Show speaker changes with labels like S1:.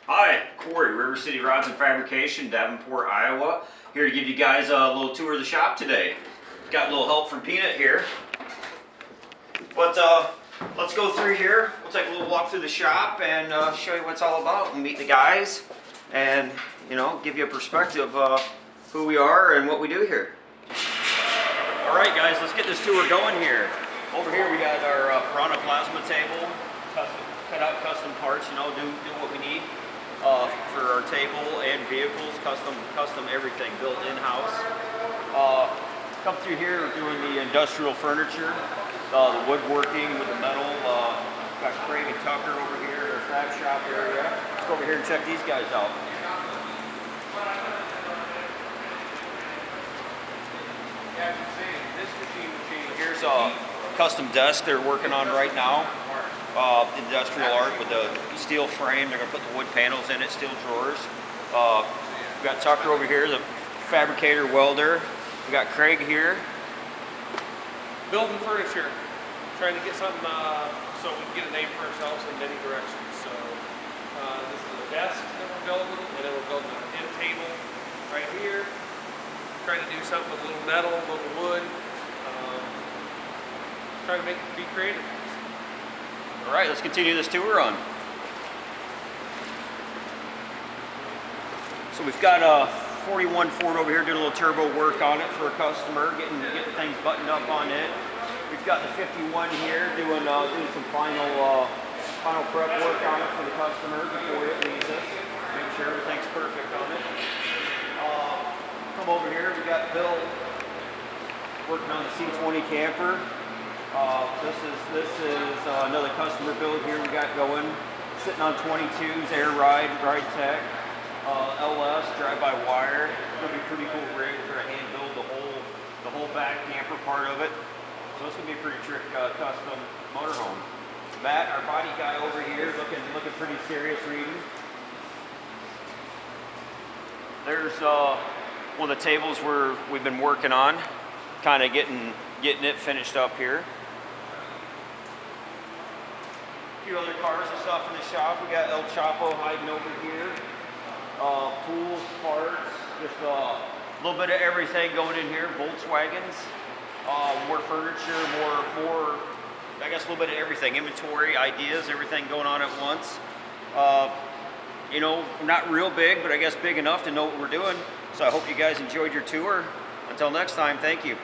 S1: Hi, Corey, River City Rods Fabrication, Davenport, Iowa. Here to give you guys a little tour of the shop today. Got a little help from Peanut here. But let's go through here. We'll take a little walk through the shop and show you what it's all about and meet the guys and, you know, give you a perspective of who we are and what we do here. All right, guys, let's get this tour going here. Over here we got our Piranha plasma table. Cut out custom parts, you know, do what we need for our table and vehicles, custom everything built in-house. Come through here, we're doing the industrial furniture, the woodworking with the metal. Got Craig and Tucker over here, our fab shop area. Let's go over here and check these guys out. Here's a custom desk they're working on right now. Industrial art with the steel frame. They're going to put the wood panels in it, steel drawers. We've got Tucker over here, the fabricator welder. We got Craig here.
S2: Building furniture. Trying to get something so we can get a name for ourselves in many directions. So this is a desk that we're building, and then we're building an end table right here. Trying to do something with a little metal, a little wood. Trying to be creative.
S1: All right, let's continue this tour on. So we've got a 41 Ford over here doing a little turbo work on it for a customer, getting things buttoned up on it. We've got the 51 here doing some final prep work on it for the customer before it leaves us. Make sure everything's perfect on it. Come over here, we got Bill working on the C20 camper. This is another customer build here we got going. Sitting on 22s, air ride tech, LS, drive-by-wire. It'll be a pretty cool rig. We're gonna hand build the whole back camper part of it. So it's gonna be a pretty trick custom motorhome. Matt, our body guy over here, looking pretty serious reading. There's one of the tables we've been working on, kind of getting it finished up here. A few other cars and stuff in the shop. We got El Chapo hiding over here. Tools, parts, just a little bit of everything going in here. Volkswagens, more furniture, more. I guess a little bit of everything. Inventory, ideas, everything going on at once. You know, not real big, but I guess big enough to know what we're doing. So I hope you guys enjoyed your tour. Until next time, thank you.